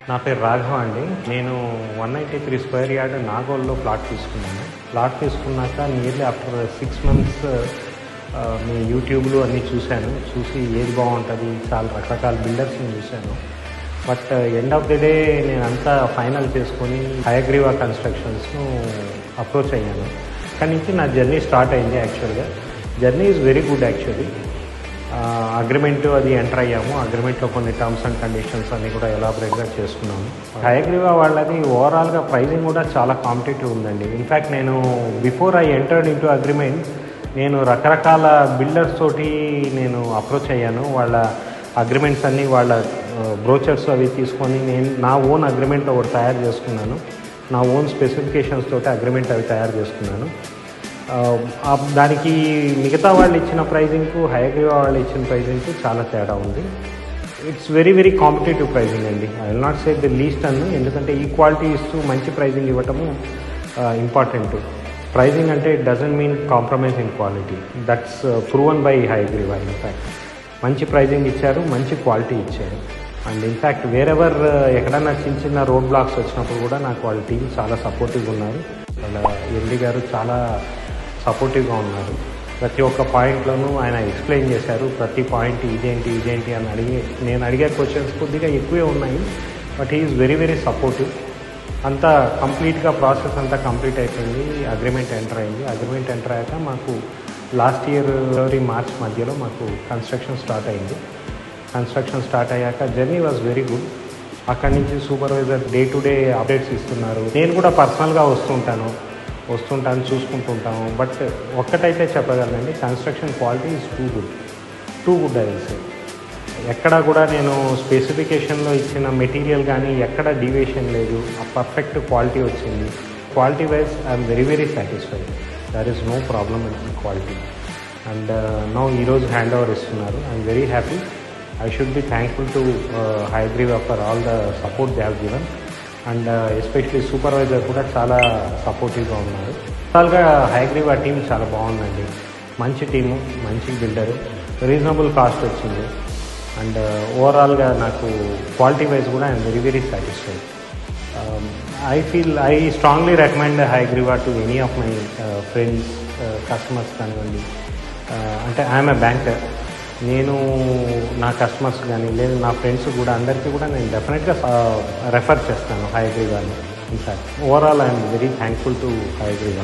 నా పేరు రాఘవ అండి. నేను 193 స్క్వేర్ యార్డ్ నాగోల్లో ప్లాట్ తీసుకున్నాను. ప్లాట్ తీసుకున్నాక నియర్లీ ఆఫ్టర్ 6 మంత్స్ మీ యూట్యూబ్లో అన్నీ చూసి ఏది బాగుంటుంది, చాలా రకరకాల బిల్డర్స్ని చూశాను. But end of the day నేను అంతా ఫైనల్ చేసుకొని హయగ్రీవా కన్స్ట్రక్షన్స్ను అప్రోచ్ అయ్యాను. అక్కడి నుంచి నా జర్నీ స్టార్ట్ అయింది. యాక్చువల్గా journey is very good. Actually agreement అది ఎంటర్ అయ్యాము. అగ్రిమెంట్లో కొన్ని టర్మ్స్ అండ్ కండిషన్స్ అన్నీ కూడా ఎలాబరేట్గా చేసుకున్నాము. హయగ్రీవా వాళ్ళది ఓవరాల్గా ప్రైజింగ్ కూడా చాలా కాంపిటేటివ్ ఉందండి. ఇన్ఫ్యాక్ట్ నేను before I entered into agreement నేను రకరకాల బిల్డర్స్ తోటి నేను అప్రోచ్ అయ్యాను. వాళ్ళ అగ్రిమెంట్స్ అన్నీ వాళ్ళ బ్రోచర్స్ అవి తీసుకొని నేను నా ఓన్ అగ్రిమెంట్ ఒకటి తయారు చేసుకున్నాను. నా ఓన్ స్పెసిఫికేషన్స్ తోటి అగ్రిమెంట్ అవి తయారు చేసుకున్నాను. దానికి మిగతా వాళ్ళు ఇచ్చిన ప్రైజింగ్కు హయగ్రీవా వాళ్ళు ఇచ్చిన ప్రైజింగ్కు చాలా తేడా ఉంది. ఇట్స్ వెరీ కాంపిటేటివ్ ప్రైజింగ్ అండి. I will not say the least ఎందుకంటే ఈక్వాలిటీ ఇస్తూ మంచి ప్రైజింగ్ ఇవ్వటము ఇంపార్టెంట్. ప్రైజింగ్ అంటే it doesn't mean compromise in quality. That's proven by Hayagriva. In fact మంచి ప్రైజింగ్ ఇచ్చారు, మంచి క్వాలిటీ ఇచ్చారు. అండ్ ఇన్ఫ్యాక్ట్ వేరెవర్ ఎక్కడన్నా చిన్న రోడ్ బ్లాక్స్ వచ్చినప్పుడు కూడా నాకు వాళ్ళ టీం చాలా సపోర్టివ్గా ఉన్నారు. వాళ్ళ ఎండి గారు చాలా సపోర్టివ్గా ఉన్నారు. ప్రతి ఒక్క పాయింట్లోనూ ఆయన ఎక్స్ప్లెయిన్ చేశారు. ప్రతి పాయింట్ ఇదేంటి అని నేను అడిగే క్వశ్చన్స్ కొద్దిగా ఎక్కువే ఉన్నాయి. But he is very supportive. అంతా కంప్లీట్గా ప్రాసెస్ అంతా కంప్లీట్ అయిపోయింది. అగ్రిమెంట్ ఎంటర్ అయింది. అగ్రిమెంట్ ఎంటర్ అయ్యాక మాకు లాస్ట్ ఇయర్ ఫిబ్రవరి మార్చ్ మధ్యలో మాకు కన్స్ట్రక్షన్ స్టార్ట్ అయింది. కన్స్ట్రక్షన్ స్టార్ట్ అయ్యాక జర్నీ వాజ్ వెరీ గుడ్. అక్కడి నుంచి supervisor day to day updates ఇస్తున్నారు. నేను కూడా పర్సనల్గా వస్తుంటాను, చూసుకుంటుంటాము. బట్ ఒక్కటైతే చెప్పగలనండి, construction quality is too good అయితే. ఎక్కడ కూడా నేను స్పెసిఫికేషన్లో ఇచ్చిన మెటీరియల్ కానీ ఎక్కడ డీవియేషన్ లేదు. ఆ పర్ఫెక్ట్ క్వాలిటీ వచ్చింది. Quality wise I'm very satisfied. There is no problem in quality. And now ఈరోజు హ్యాండ్ ఓవర్ ఇస్తున్నారు. I'm very happy. I should be thankful to Hayagriva for all the support they have given. And especially supervisor కూడా చాలా సపోర్టివ్గా ఉన్నారు. టోటల్గా హయగ్రీవా team చాలా బాగుందండి. మంచి టీము, మంచి బిల్డరు, రీజనబుల్ కాస్ట్ వచ్చింది. అండ్ ఓవరాల్గా నాకు క్వాలిటీ వైజ్ కూడా I'm very satisfied. I strongly recommend Hayagriva to any of my friends, customers కానివ్వండి. అంటే ఐఎమ్ ఏ బ్యాంకర్. నేను నా కస్టమర్స్ కానీ లేదు నా ఫ్రెండ్స్ కూడా అందరికీ కూడా నేను డెఫినెట్గా రెఫర్ చేస్తాను హయగ్రీవాని. In fact overall I'm very thankful to హయగ్రీవా.